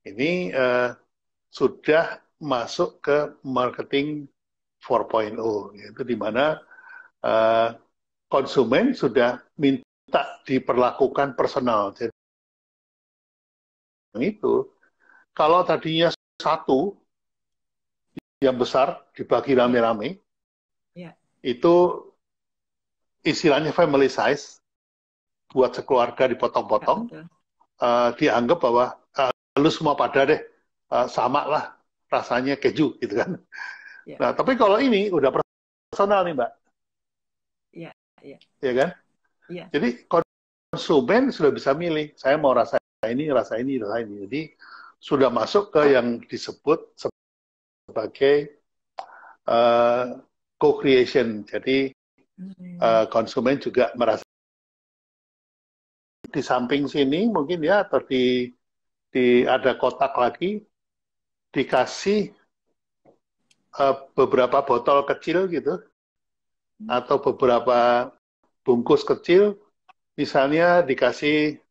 Ini sudah masuk ke marketing 4.0, yaitu di mana konsumen sudah minta diperlakukan personal. Jadi itu, kalau tadinya satu yang besar dibagi Ya, rame-rame, ya, itu istilahnya family size, buat sekeluarga ya, dipotong-potong, betul. dianggap bahwa lu semua pada deh, sama lah rasanya keju gitu kan. Ya, Nah, tapi kalau ini udah personal nih Mbak, ya, ya, ya kan? ya. Jadi konsumen sudah bisa milih, saya mau rasa ini, rasa ini, rasa ini. Jadi sudah masuk ke yang disebut sebagai co-creation. Jadi Hmm. konsumen juga merasa di samping sini mungkin ya, atau di ada kotak lagi dikasih beberapa botol kecil gitu, atau beberapa bungkus kecil, misalnya dikasih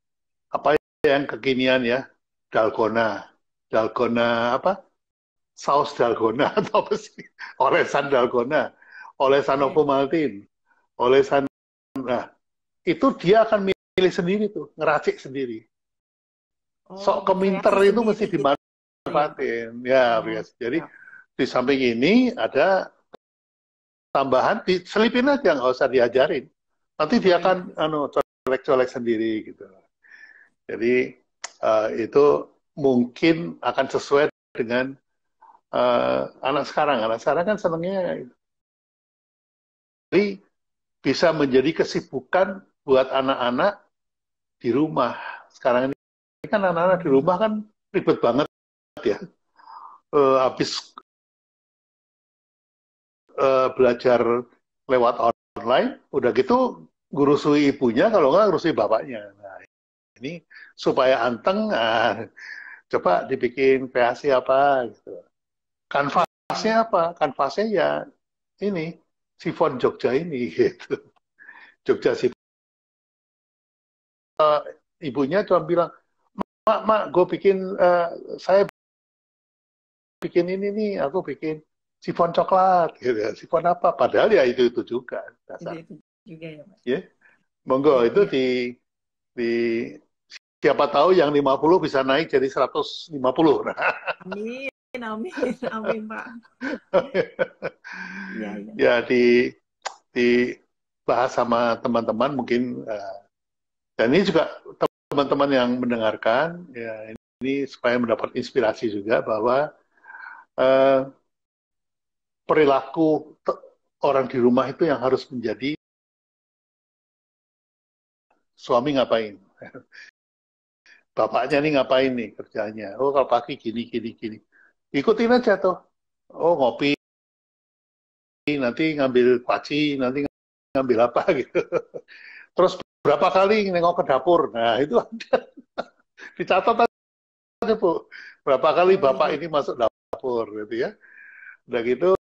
apa yang kekinian ya, dalgona, dalgona apa, saus dalgona atau apa sih, olesan dalgona, olesan Ya, Ovomaltine, olesan, nah itu dia akan milih sendiri tuh, ngeracik sendiri. oh, Sok keminter berkreasi itu mesti sendiri gitu ya, Pak. dimanfaatin ya, Oh, Rias. Jadi siap. di samping ini ada tambahan, diselipin aja, nggak usah diajarin. Nanti dia Oh akan iya. colek-colek sendiri gitu. Jadi itu mungkin akan sesuai dengan anak sekarang. Anak sekarang kan senangnya, jadi bisa menjadi kesibukan buat anak-anak di rumah. Sekarang ini kan anak-anak di Hmm. rumah kan ribet banget ya. Habis belajar lewat online, udah gitu gurusui ibunya, kalau nggak gurusui bapaknya. Nah, ini supaya anteng, coba dibikin kreasi apa gitu. Iya, Kanvasnya iya. apa? Kanvasnya ya ini, sifon Jogja ini gitu. Jogja sifon. Ibunya cuma bilang, mak, gue bikin, saya bikin ini nih, aku bikin sifon coklat gitu. Sifon apa? Padahal ya itu juga dasar. Itu juga ya, Pak. Ya, monggo Iya, itu iya. di siapa tahu yang 50 bisa naik jadi 150. Nah, Amin, amin, amin, Pak. Iya, iya. ya dibahas sama teman-teman mungkin, dan ini juga teman-teman yang mendengarkan ya, ini supaya mendapat inspirasi juga bahwa eh, perilaku orang di rumah itu yang harus menjadi, suami ngapain, bapaknya nih ngapain nih kerjanya, oh kalau pagi gini gini gini, ikutin aja tuh, oh ngopi, nanti ngambil kuaci, nanti ngambil apa gitu. Terus berapa kali nengok ke dapur, nah itu ada, dicatat aja Bu, berapa kali Oh bapak iya, ini masuk dapur gitu ya. Udah gitu,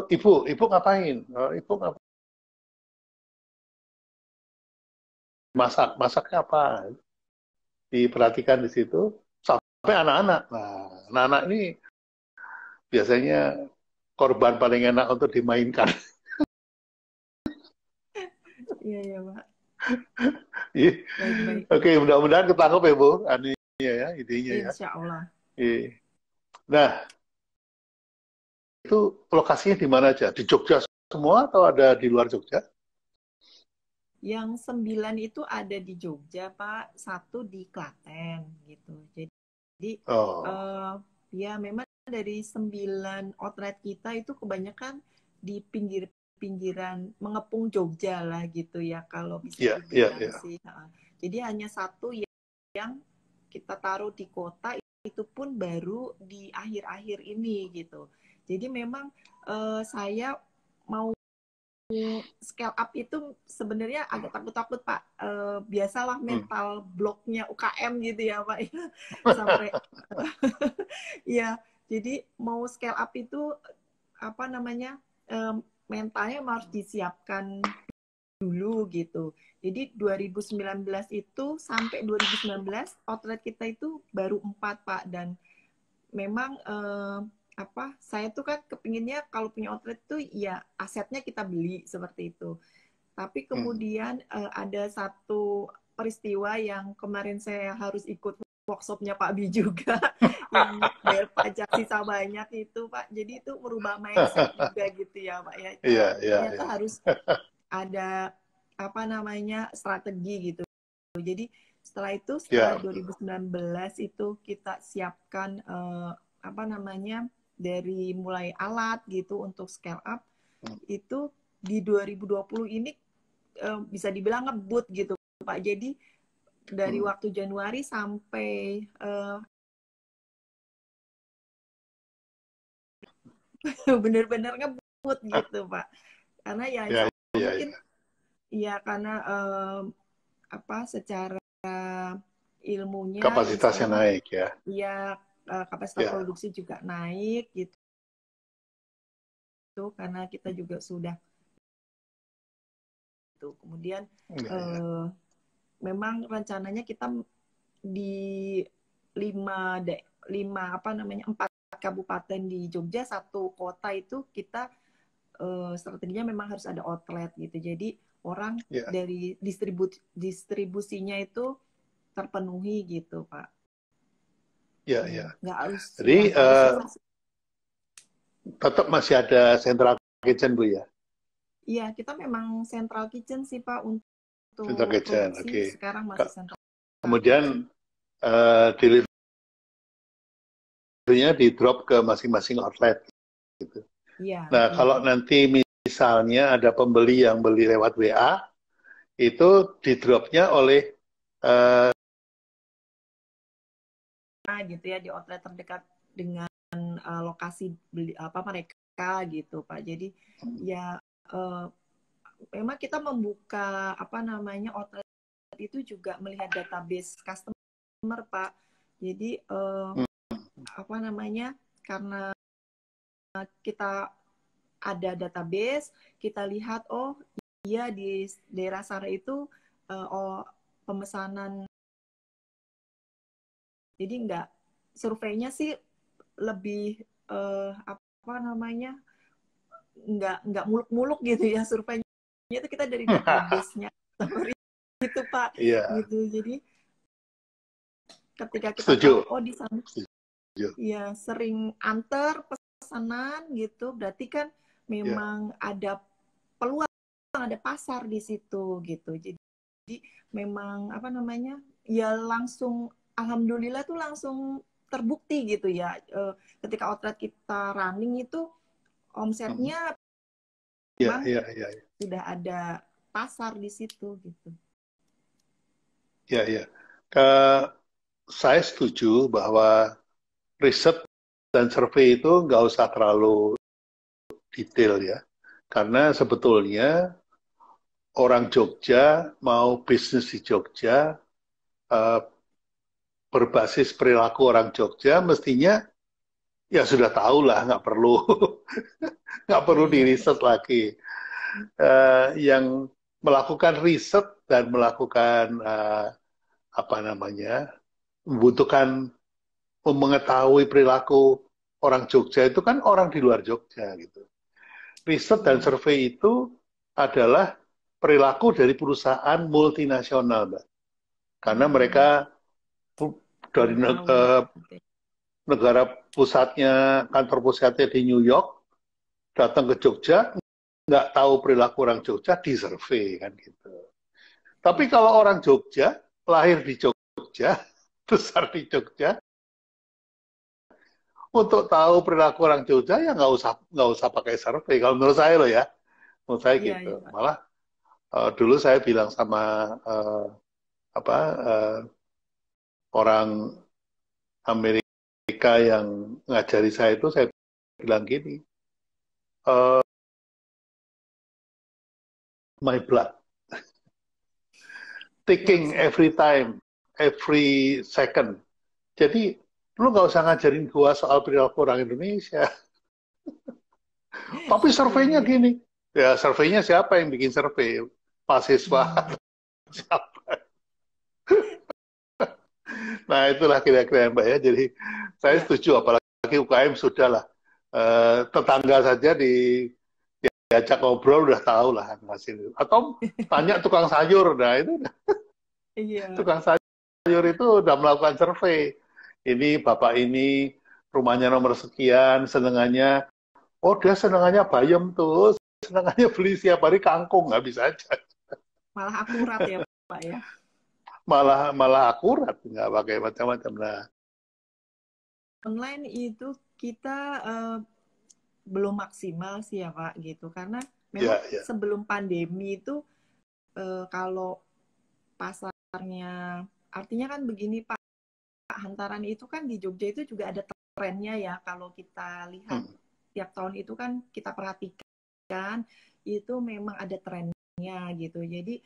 ibu ngapain, oh, ibu ngapain, masak, masaknya apa, diperhatikan di situ. Sampai anak-anak, nah anak-anak ini biasanya korban paling enak untuk dimainkan. iya, iya, Pak. Iya. Baik, baik. Oke, mudah-mudahan ketangkep ya Bu, aninya ya, idenya ya. Insya Allah. Iya. Nah, itu lokasinya di mana aja? Di Jogja semua atau ada di luar Jogja? Yang 9 itu ada di Jogja, Pak. Satu di Klaten, gitu. Jadi, Oh, eh, ya memang dari 9 outlet kita itu kebanyakan di pinggir-pinggiran mengepung Jogja lah gitu ya, kalau bisa iya, iya, dibilang iya. sih. Jadi hanya satu yang kita taruh di kota, itu pun baru di akhir-akhir ini gitu. Jadi memang saya mau scale up itu sebenarnya agak takut-takut Pak. Biasalah Hmm. mental bloknya UKM gitu ya Pak. Sampai ya, jadi mau scale up itu apa namanya, mentalnya harus disiapkan dulu gitu. Jadi 2019 itu sampai 2019 outlet kita itu baru 4 Pak, dan memang saya tuh kan kepinginnya kalau punya outlet tuh ya asetnya kita beli seperti itu. Tapi kemudian ada satu peristiwa yang kemarin saya harus ikut workshopnya Pak Bi juga yang bayar pajak sisa banyak itu Pak. Jadi itu merubah mindset juga gitu ya Pak ya. Ternyata harus ada strategi gitu. Jadi setelah 2019 itu kita siapkan dari mulai alat gitu untuk scale up. Itu di 2020 ini bisa dibilang ngebut gitu Pak. Jadi dari waktu Januari sampai benar-benar ngebut gitu Pak. Karena ya mungkin ya karena secara ilmunya kapasitasnya naik ya. Iya, kapasitas produksi juga naik gitu. Karena kita juga sudah kemudian memang rencananya kita di 4 kabupaten di Jogja, 1 kota itu kita strateginya memang harus ada outlet gitu. Jadi orang dari distribusinya itu terpenuhi gitu Pak. Nggak harus. Jadi tetap masih ada central kitchen Bu ya? Iya, kita memang central kitchen sih Pak untuk central kitchen, produksi. Sekarang masih central. Kemudian delivery-nya di drop ke masing-masing outlet gitu. Nah, kalau nanti misalnya ada pembeli yang beli lewat WA, itu di dropnya oleh gitu ya, di outlet terdekat dengan lokasi beli mereka gitu Pak. Jadi ya memang kita membuka outlet itu juga melihat database customer Pak. Jadi karena kita ada database, kita lihat iya di daerah sana itu pemesanan. Jadi surveinya sih lebih nggak muluk-muluk gitu ya, surveinya itu kita dari database-nya gitu Pak. Gitu. Jadi ketika kita tahu di sana ya sering antar pesanan gitu, berarti kan memang ada peluang, ada pasar di situ gitu. Jadi memang ya langsung alhamdulillah tuh langsung terbukti gitu ya. Ketika outlet kita running itu omsetnya sudah ada pasar di situ gitu. Saya setuju bahwa riset dan survei itu nggak usah terlalu detail ya. Karena sebetulnya orang Jogja mau bisnis di Jogja berbasis perilaku orang Jogja mestinya ya sudah tahu lah, nggak perlu diriset lagi. Yang melakukan riset dan melakukan membutuhkan mengetahui perilaku orang Jogja itu kan orang di luar Jogja gitu. Riset dan survei itu adalah perilaku dari perusahaan multinasional, Mbak. Karena mereka dari negara pusatnya, kantor pusatnya di New York, datang ke Jogja, nggak tahu perilaku orang Jogja, disurvei kan gitu. Tapi kalau orang Jogja, lahir di Jogja, besar di Jogja, untuk tahu perilaku orang Jogja ya nggak usah pakai survei. Kalau menurut saya loh ya, menurut saya gitu. Malah dulu saya bilang sama orang Amerika yang ngajari saya itu, saya bilang gini, my blood, ticking every time, every second. Jadi lu nggak usah ngajarin gua soal perilaku orang Indonesia. Tapi surveinya gini. Ya surveinya siapa yang bikin survei? Mahasiswa. Siapa? Nah itulah kira-kira Mbak ya. Jadi saya setuju apalagi apalagi UKM sudah lah. Tetangga saja diajak ngobrol udah tahu lah hasil. Atau tanya tukang sayur, nah itu Iya. tukang sayur itu udah melakukan survei. Ini bapak ini rumahnya nomor sekian, senengannya, oh dia senengannya bayam tuh, senengannya beli setiap hari kangkung, nggak bisa aja. Malah akurat ya Pak ya. Malah akurat, nggak pakai macam-macam. Nah, Online itu kita belum maksimal sih ya Pak gitu, karena memang ya, ya. sebelum pandemi itu kalau pasarnya, artinya kan begini Pak, hantaran itu kan di Jogja itu juga ada trennya ya, kalau kita lihat tiap tahun itu kan kita perhatikan itu memang ada trennya gitu. Jadi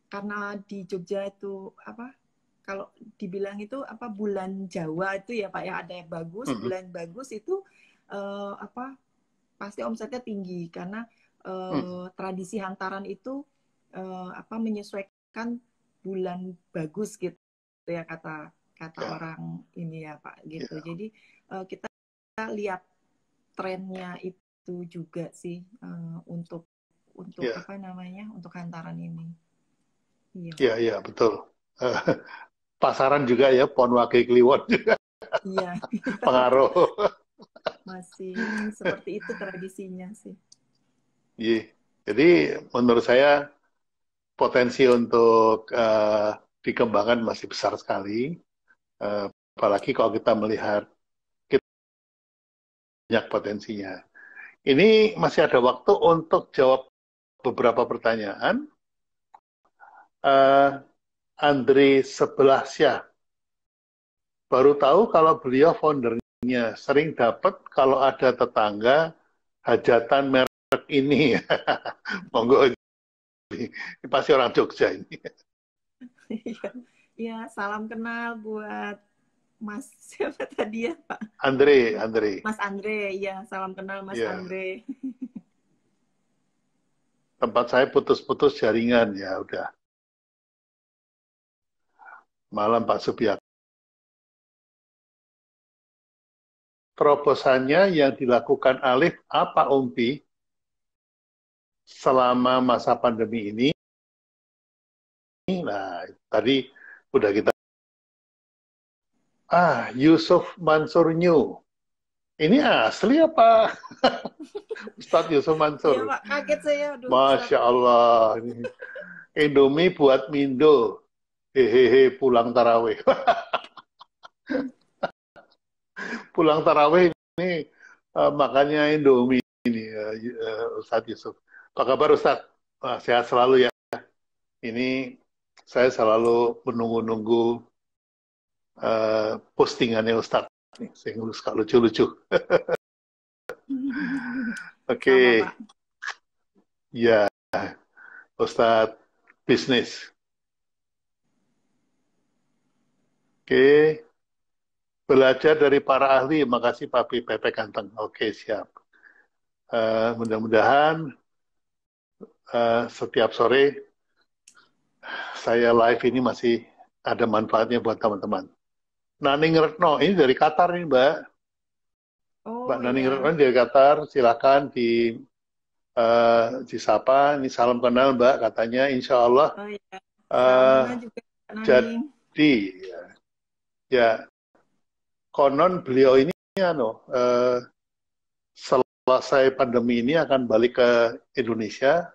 karena di Jogja itu apa, kalau dibilang itu apa, bulan Jawa itu ya Pak ya, ada yang bagus, bulan bagus itu apa, pasti omsetnya tinggi karena tradisi hantaran itu apa, menyesuaikan bulan bagus gitu ya, kata Ya, orang ini ya Pak gitu. ya. Jadi kita lihat trennya itu juga sih untuk Ya, apa namanya, untuk hantaran ini. Iya. ya, ya, betul. Pasaran juga ya, Pon Wage Kliwon juga Iya, pengaruh. masih seperti itu tradisinya sih. Iya. Jadi menurut saya potensi untuk dikembangkan masih besar sekali. Apalagi kalau kita melihat banyak potensinya. Ini masih ada waktu untuk jawab beberapa pertanyaan. Andri Sebelasya, baru tahu kalau beliau foundernya. Sering dapat kalau ada tetangga hajatan merek ini. Monggo, ini pasti orang Jogja ini. Iya, salam kenal buat Mas siapa tadi ya Pak? Andre. Mas Andre, iya salam kenal Mas Ya, Andre. tempat saya putus-putus jaringan ya udah. Malam Pak Subiak. Terobosannya yang dilakukan Alif apa Umpi selama masa pandemi ini? Nah, tadi udah kita. Yusuf Mansur New. Ini asli apa? Ustadz Yusuf Iya Mansur. Pak, kaget saya. Aduh, Masya Ustadz. Allah. Ini Indomie buat Mindo. Hehehe, pulang taraweh. Pulang taraweh ini makannya Indomie ini, Ustadz Yusuf. Apa kabar Ustadz? Sehat selalu ya. Ini saya selalu menunggu-nunggu postingannya Ustadz. Saya suka lucu-lucu. Sama Oke, Pak. ya Ustadz bisnis. Oke, belajar dari para ahli. Makasih Papi Pepe Ganteng. Oke, siap. Mudah-mudahan setiap sore saya live ini masih ada manfaatnya buat teman-teman. Naning Retno, ini dari Qatar nih Mbak. Mbak Oh Naning Retno iya. dari Qatar, silakan disapa. Ini salam kenal Mbak, katanya insya Allah. Oh iya. Salam Uh, kenal juga Pak Naning. jadi, ya konon beliau ini selesai pandemi ini akan balik ke Indonesia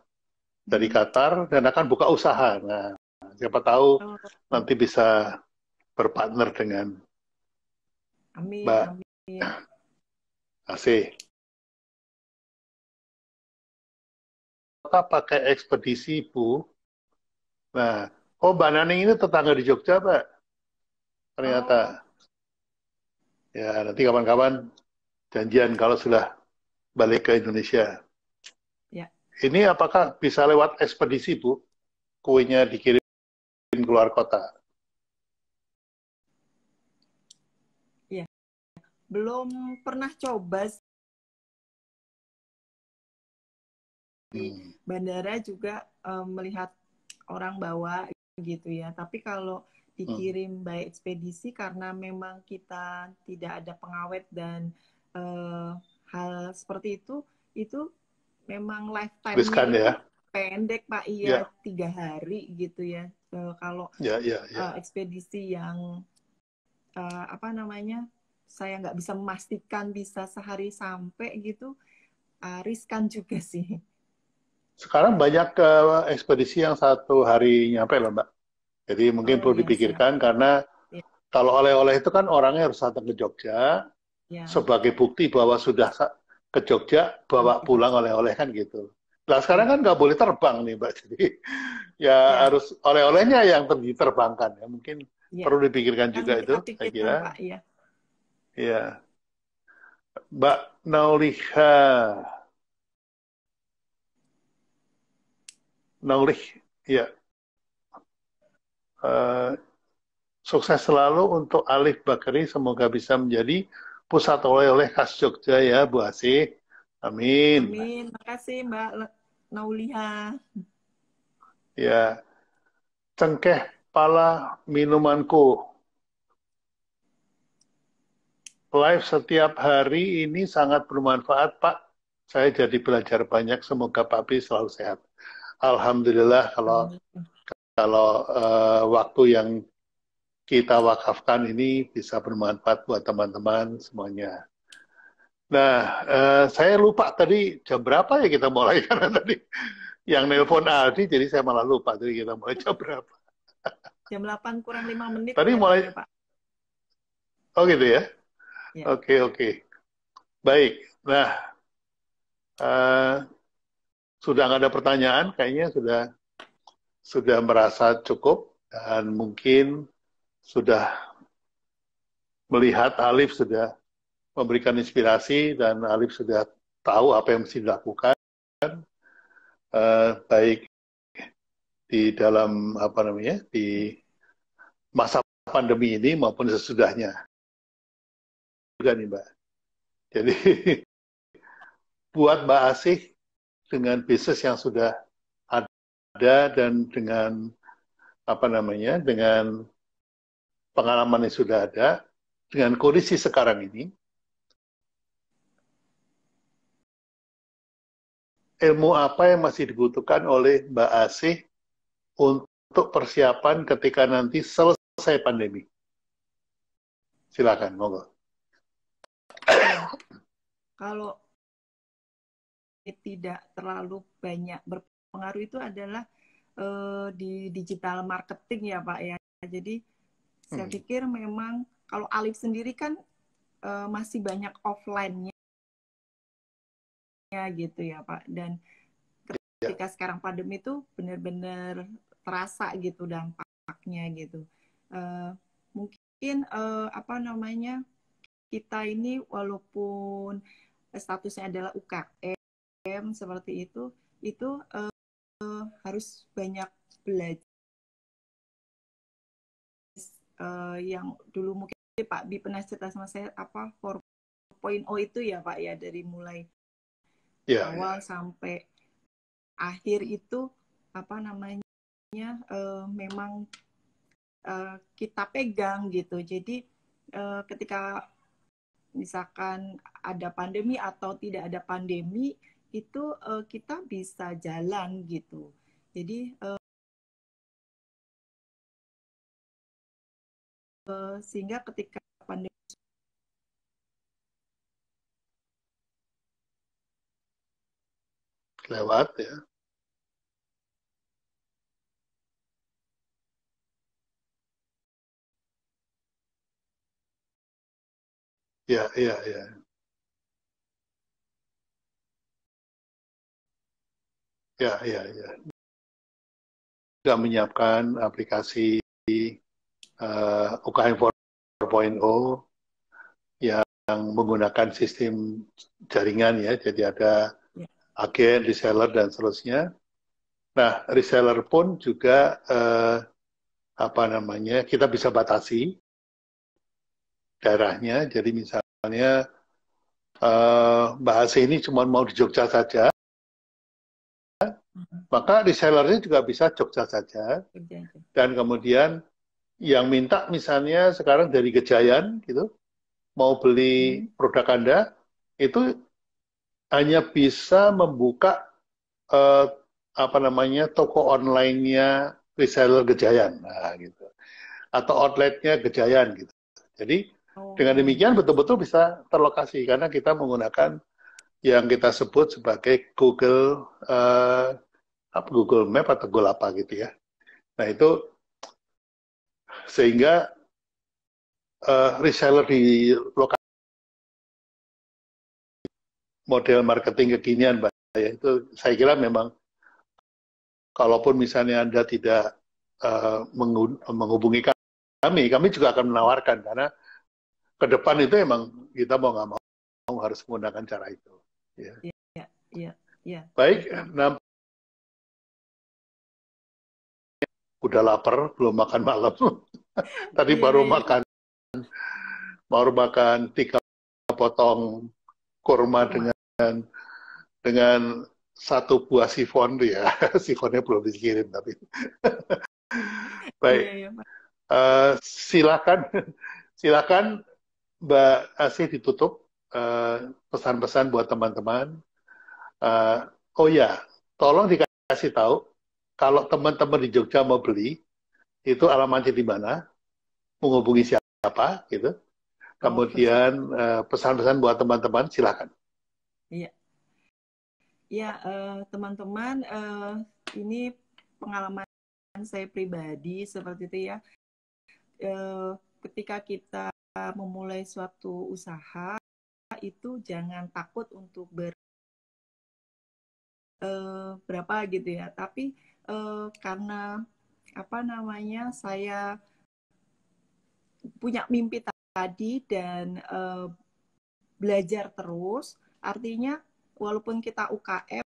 dari Qatar dan akan buka usaha. Nah, siapa tahu Oh, nanti bisa berpartner dengan amin, Mbak amin. Asih. Kita pakai ekspedisi, Bu. Nah, oh Mbak Naning ini tetangga di Jogja, Mbak. Oh, Ternyata. Ya, nanti kapan-kapan janjian kalau sudah balik ke Indonesia. ya. Ini apakah bisa lewat ekspedisi, Bu? Kuenya dikirim keluar kota. Ya. Belum pernah coba di bandara juga melihat orang bawa gitu ya. Tapi kalau dikirim by ekspedisi karena memang kita tidak ada pengawet dan hal seperti itu memang lifetime-nya Riskan itu ya. pendek Pak, iya 3 hari gitu ya. Kalau ekspedisi yang apa namanya, saya nggak bisa memastikan bisa sehari sampai gitu, riskan juga sih. Sekarang banyak ekspedisi yang 1 hari nyampe loh Mbak. Jadi mungkin perlu dipikirkan karena kalau oleh-oleh itu kan orangnya harus datang ke Jogja sebagai bukti bahwa sudah ke Jogja bawa pulang oleh-oleh kan gitu. Nah sekarang kan nggak boleh terbang nih Mbak, jadi harus oleh-olehnya yang diterbangkan ya. Mungkin perlu dipikirkan juga itu, saya kira. Pak, ya. Iya. Mbak Nauliha. Naulih, ya. Sukses selalu untuk Alif Bakri, semoga bisa menjadi pusat oleh-oleh khas Jogja ya Bu Asih. Amin. Amin, makasih Mbak Nauliha. Ya, cengkeh pala minumanku. Live setiap hari ini sangat bermanfaat Pak. Saya jadi belajar banyak, semoga Pak Pi selalu sehat. Alhamdulillah kalau waktu yang kita wakafkan ini bisa bermanfaat buat teman-teman semuanya. Nah, saya lupa tadi jam berapa ya kita mulai karena tadi yang nelpon Aldi, jadi saya malah lupa tadi kita mulai jam berapa. Jam 8 kurang 5 menit Tadi mulai, Pak. Oh gitu ya? Oke. Baik, nah sudah nggak ada pertanyaan, kayaknya sudah merasa cukup dan mungkin sudah melihat Alif sudah memberikan inspirasi dan Alif sudah tahu apa yang mesti dilakukan, baik di dalam di masa pandemi ini maupun sesudahnya juga nih Mbak. Jadi buat Mbak Asih dengan bisnis yang sudah ada dan dengan dengan pengalaman yang sudah ada, dengan kondisi sekarang ini, ilmu apa yang masih dibutuhkan oleh Mbak Asih untuk persiapan ketika nanti selesai pandemi? Silakan, monggo. Kalau tidak terlalu banyak berpengaruh itu adalah di digital marketing ya Pak ya. Jadi saya pikir memang kalau Alif sendiri kan masih banyak offline-nya gitu ya Pak. Dan ketika sekarang pandemi itu benar-benar terasa gitu dampaknya gitu. Mungkin kita ini walaupun statusnya adalah UKM seperti itu harus banyak belajar yang dulu mungkin Pak Bi pernah cerita sama saya 4.0 itu ya Pak ya, dari mulai awal sampai akhir itu memang kita pegang gitu. Jadi ketika misalkan ada pandemi atau tidak ada pandemi itu kita bisa jalan gitu. Jadi sehingga ketika pandemi lewat ya. Ya. Sudah menyiapkan aplikasi UKM 4.0 yang menggunakan sistem jaringan ya, jadi ada agen, reseller dan seterusnya. Nah, reseller pun juga kita bisa batasi daerahnya. Jadi misalnya Mbak Asih ini cuma mau di Jogja saja, maka resellernya juga bisa Jogja saja. Dan kemudian yang minta misalnya sekarang dari Gejayan gitu, mau beli produk Anda, itu hanya bisa membuka eh, apa namanya toko online-nya reseller Gejayan, nah gitu, atau outletnya Gejayan gitu. Jadi dengan Oh, demikian betul-betul bisa terlokasi karena kita menggunakan yang kita sebut sebagai Google Map atau Google apa gitu ya. Nah itu sehingga reseller di lokal model marketing kekinian, Mbak, ya, itu saya kira memang kalaupun misalnya Anda tidak menghubungi kami juga akan menawarkan karena ke depan itu emang kita mau nggak mau harus menggunakan cara itu. Ya. iya, iya, iya, Baik, betul. nah, udah lapar, belum makan malam. Tadi Iya, iya. baru makan 3 potong kurma Kurma. dengan 1 buah sifon tuh ya. Sifonnya belum dikirim tapi. Iya, Baik, iya, Pak. silakan silakan Mbak Asih ditutup pesan-pesan buat teman-teman. Oh ya, tolong dikasih tahu kalau teman-teman di Jogja mau beli itu alamatnya di mana, menghubungi siapa gitu. Oh, persis. Kemudian pesan-pesan buat teman-teman silakan. Iya. Ya, teman-teman, ini pengalaman saya pribadi seperti itu ya. Ketika kita memulai suatu usaha, itu jangan takut untuk berapa gitu ya. Tapi karena apa namanya, saya punya mimpi tadi dan belajar terus, artinya walaupun kita UKM